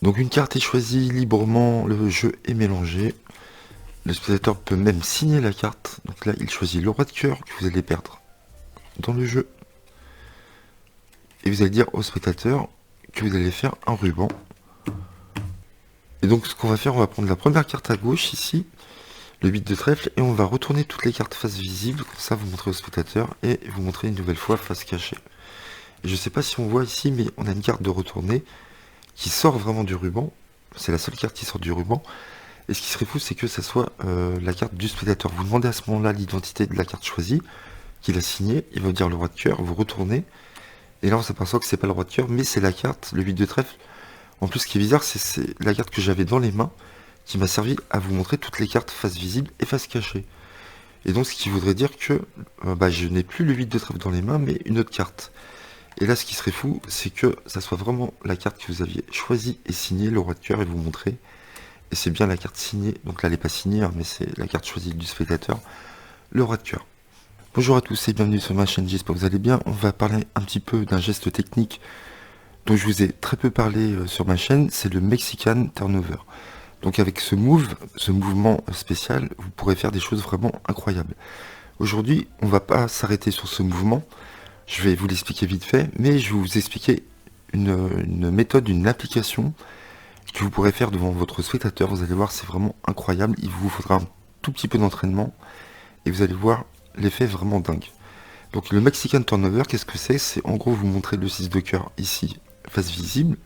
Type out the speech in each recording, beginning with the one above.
Donc une carte est choisie librement, le jeu est mélangé. Le spectateur peut même signer la carte. Donc là, il choisit le roi de cœur que vous allez perdre dans le jeu. Et vous allez dire au spectateur que vous allez faire un ruban. Et donc ce qu'on va faire, on va prendre la première carte à gauche ici, le 8 de trèfle, et on va retourner toutes les cartes face visible. Comme ça, vous montrez au spectateur et vous montrez une nouvelle fois face cachée. Et je sais pas si on voit ici, mais on a une carte de retourner qui sort vraiment du ruban. C'est la seule carte qui sort du ruban. Et ce qui serait fou, c'est que ça soit la carte du spectateur. Vous demandez à ce moment-là l'identité de la carte choisie, qu'il a signée, il va vous dire le roi de cœur, vous retournez, et là on s'aperçoit que c'est pas le roi de cœur, mais c'est la carte, le 8 de trèfle. En plus, ce qui est bizarre, c'est la carte que j'avais dans les mains, qui m'a servi à vous montrer toutes les cartes face visible et face cachée. Et donc ce qui voudrait dire que je n'ai plus le 8 de trèfle dans les mains, mais une autre carte. Et là, ce qui serait fou, c'est que ça soit vraiment la carte que vous aviez choisie et signée, le roi de cœur, et vous montrer. Et c'est bien la carte signée, donc là elle n'est pas signée, hein, mais c'est la carte choisie du spectateur, le roi de cœur. Bonjour à tous et bienvenue sur ma chaîne, j'espère que vous allez bien. On va parler un petit peu d'un geste technique dont je vous ai très peu parlé sur ma chaîne, c'est le Mexican Turnover. Donc avec ce mouvement spécial, vous pourrez faire des choses vraiment incroyables. Aujourd'hui, on va pas s'arrêter sur ce mouvement, je vais vous l'expliquer vite fait, mais je vais vous expliquer une méthode, une application que vous pourrez faire devant votre spectateur. Vous allez voir, c'est vraiment incroyable. Il vous faudra un tout petit peu d'entraînement et vous allez voir l'effet vraiment dingue. Donc le Mexican Turnover, qu'est-ce que c'est? C'est en gros vous montrez le 6 de cœur ici, face visible,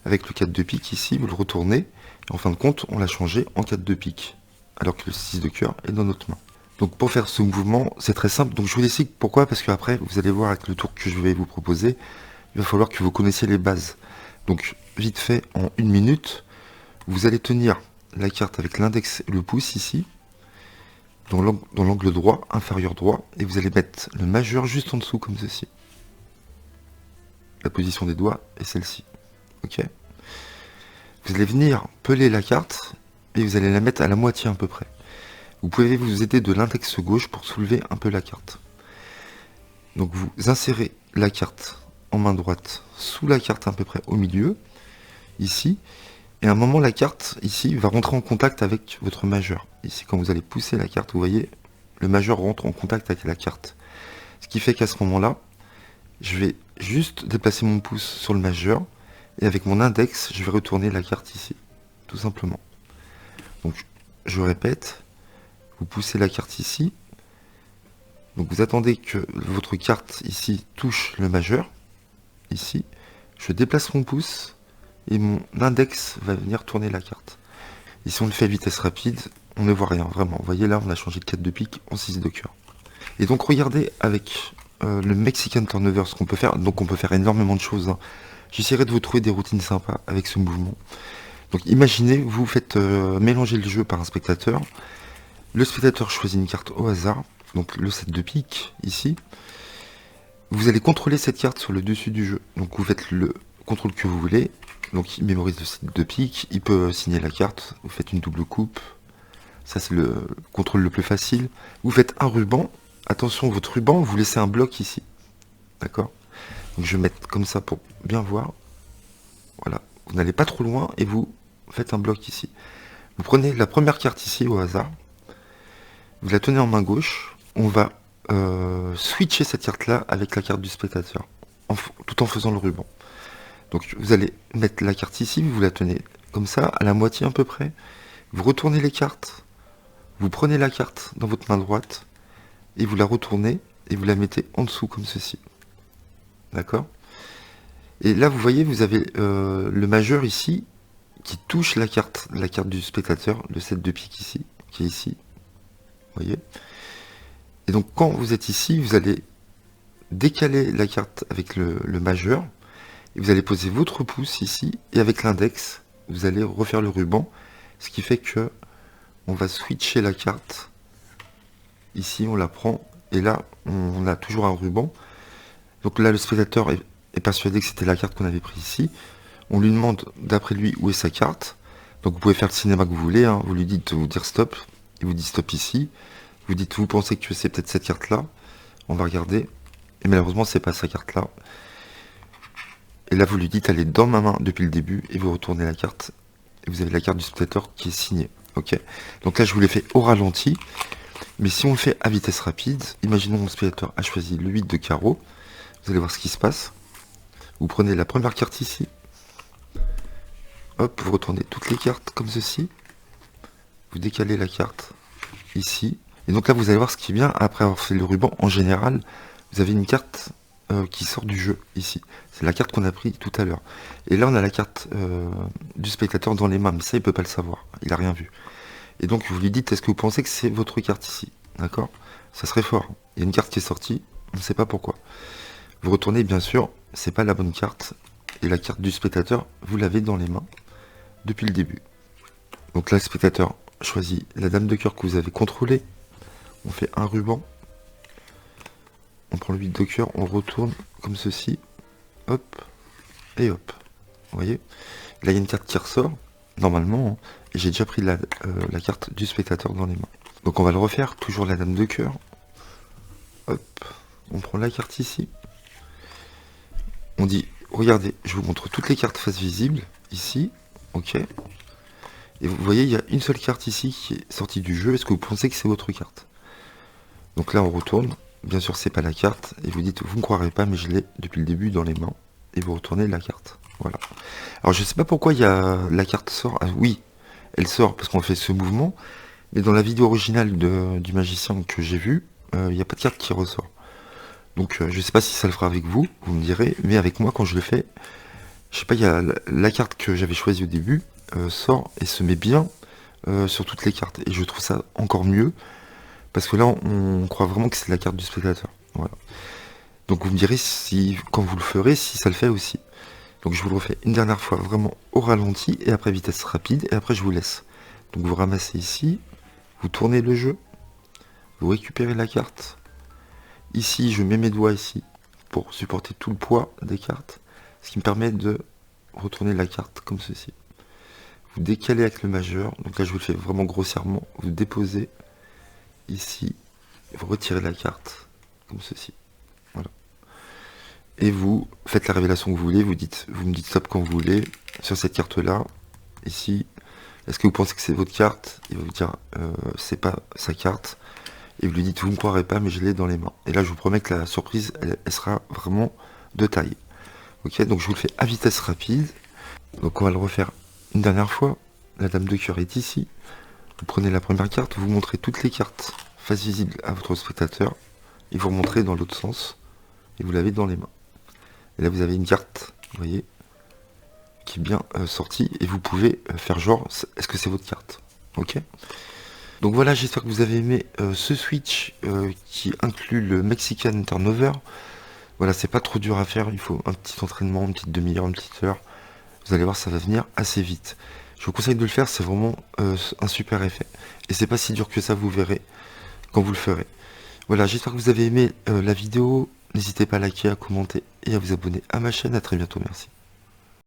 avec le 4 de pique ici, vous le retournez, et en fin de compte, on l'a changé en 4 de pique, alors que le 6 de cœur est dans notre main. Donc pour faire ce mouvement, c'est très simple. Donc je vous explique pourquoi, parce qu'après, vous allez voir avec le tour que je vais vous proposer, il va falloir que vous connaissiez les bases. Donc vite fait, en 1 minute, vous allez tenir la carte avec l'index et le pouce ici, dans l'angle droit, inférieur droit, et vous allez mettre le majeur juste en dessous comme ceci. La position des doigts est celle-ci. Ok. Vous allez venir peler la carte et vous allez la mettre à la moitié à peu près. Vous pouvez vous aider de l'index gauche pour soulever un peu la carte. Donc vous insérez la carte en main droite sous la carte à peu près au milieu, ici, et à un moment la carte ici va rentrer en contact avec votre majeur. Ici quand vous allez pousser la carte, vous voyez, le majeur rentre en contact avec la carte. Ce qui fait qu'à ce moment-là, je vais juste déplacer mon pouce sur le majeur, et avec mon index, je vais retourner la carte ici, tout simplement. Donc je répète, vous poussez la carte ici, donc vous attendez que votre carte ici touche le majeur, ici, je déplace mon pouce, et mon index va venir tourner la carte. Ici on le fait à vitesse rapide, on ne voit rien, vraiment. Vous voyez là, on a changé de 4 de pique en 6 de cœur. Et donc regardez avec le Mexican Turnover ce qu'on peut faire. Donc on peut faire énormément de choses, hein. J'essaierai de vous trouver des routines sympas avec ce mouvement. Donc imaginez, vous faites mélanger le jeu par un spectateur. Le spectateur choisit une carte au hasard, donc le 7 de pique ici. Vous allez contrôler cette carte sur le dessus du jeu. Donc vous faites le contrôle que vous voulez. Donc il mémorise le 7 de pique, il peut signer la carte, vous faites une double coupe. Ça c'est le contrôle le plus facile. Vous faites un ruban. Attention, votre ruban, vous laissez un bloc ici. D'accord? Donc je vais mettre comme ça pour bien voir. Voilà, vous n'allez pas trop loin et vous faites un bloc ici. Vous prenez la première carte ici au hasard. Vous la tenez en main gauche. On va switcher cette carte-là avec la carte du spectateur, tout en faisant le ruban. Donc vous allez mettre la carte ici, vous la tenez comme ça, à la moitié à peu près. Vous retournez les cartes. Vous prenez la carte dans votre main droite et vous la retournez et vous la mettez en dessous comme ceci. D'accord? Et là, vous voyez, vous avez le majeur ici qui touche la carte du spectateur, le 7 de pique ici, qui est ici. Vous voyez? Et donc, quand vous êtes ici, vous allez décaler la carte avec le majeur et vous allez poser votre pouce ici et avec l'index, vous allez refaire le ruban, ce qui fait que on va switcher la carte. Ici, on la prend et là, on a toujours un ruban. Donc là, le spectateur est persuadé que c'était la carte qu'on avait prise ici. On lui demande, d'après lui, où est sa carte. Donc vous pouvez faire le cinéma que vous voulez, hein. Vous lui dites de vous dire stop. Il vous dit stop ici. Vous dites, vous pensez que c'est peut-être cette carte-là. On va regarder. Et malheureusement, c'est pas sa carte-là. Et là, vous lui dites, elle est dans ma main depuis le début, et vous retournez la carte, et vous avez la carte du spectateur qui est signée. Ok. Donc là, je vous l'ai fait au ralenti, mais si on le fait à vitesse rapide, imaginons que mon spectateur a choisi le 8 de carreau, vous allez voir ce qui se passe. Vous prenez la première carte ici, hop, vous retournez toutes les cartes comme ceci, vous décalez la carte ici, et donc là, vous allez voir ce qui est bien, après avoir fait le ruban, en général, vous avez une carte qui sort du jeu ici. C'est la carte qu'on a pris tout à l'heure. Et là, on a la carte du spectateur dans les mains, mais ça, il peut pas le savoir. Il a rien vu. Et donc, vous lui dites, est-ce que vous pensez que c'est votre carte ici? D'accord? Ça serait fort. Il y a une carte qui est sortie, on ne sait pas pourquoi. Vous retournez, bien sûr, c'est pas la bonne carte. Et la carte du spectateur, vous l'avez dans les mains depuis le début. Donc là, le spectateur choisit la dame de cœur que vous avez contrôlée. On fait un ruban. On prend le 8 de cœur, on retourne comme ceci, hop, et hop. Vous voyez? Là, il y a une carte qui ressort, normalement, et j'ai déjà pris la carte du spectateur dans les mains. Donc on va le refaire, toujours la dame de cœur. Hop, on prend la carte ici. On dit, regardez, je vous montre toutes les cartes face visible, ici, ok. Et vous voyez, il y a une seule carte ici qui est sortie du jeu. Est-ce que vous pensez que c'est votre carte? Donc là, on retourne. Bien sûr, c'est pas la carte, et vous dites, vous ne croirez pas, mais je l'ai depuis le début dans les mains, et vous retournez la carte. Voilà. Alors, je sais pas pourquoi il y a la carte sort. Ah oui, elle sort parce qu'on fait ce mouvement, mais dans la vidéo originale du magicien que j'ai vu, il n'y a pas de carte qui ressort. Donc, je sais pas si ça le fera avec vous, vous me direz, mais avec moi, quand je le fais, je sais pas, il y a la carte que j'avais choisie au début sort et se met bien sur toutes les cartes, et je trouve ça encore mieux. Parce que là, on croit vraiment que c'est la carte du spectateur. Voilà. Donc vous me direz si, quand vous le ferez, si ça le fait aussi. Donc je vous le refais une dernière fois, vraiment au ralenti, et après vitesse rapide, et après je vous laisse. Donc vous ramassez ici, vous tournez le jeu, vous récupérez la carte. Ici, je mets mes doigts ici, pour supporter tout le poids des cartes, ce qui me permet de retourner la carte comme ceci. Vous décalez avec le majeur, donc là je vous le fais vraiment grossièrement, vous déposez ici, vous retirez la carte, comme ceci. Voilà. Et vous faites la révélation que vous voulez, vous me dites stop quand vous voulez, sur cette carte-là, ici, est-ce que vous pensez que c'est votre carte? Il va vous dire, c'est pas sa carte, et vous lui dites, vous ne me croirez pas, mais je l'ai dans les mains. Et là, je vous promets que la surprise, elle sera vraiment de taille. Ok, donc je vous le fais à vitesse rapide, donc on va le refaire une dernière fois. La dame de cœur est ici, vous prenez la première carte, vous montrez toutes les cartes face visible à votre spectateur, et vous remontrez dans l'autre sens, et vous l'avez dans les mains. Et là vous avez une carte, vous voyez, qui est bien sortie, et vous pouvez faire genre, est-ce que c'est votre carte? Ok. Donc voilà, j'espère que vous avez aimé ce switch qui inclut le Mexican Turnover. Voilà, c'est pas trop dur à faire, il faut un petit entraînement, une petite demi-heure, une petite heure. Vous allez voir, ça va venir assez vite. Je vous conseille de le faire, c'est vraiment un super effet. Et c'est pas si dur que ça, vous verrez quand vous le ferez. Voilà, j'espère que vous avez aimé la vidéo. N'hésitez pas à liker, à commenter et à vous abonner à ma chaîne. À très bientôt, merci.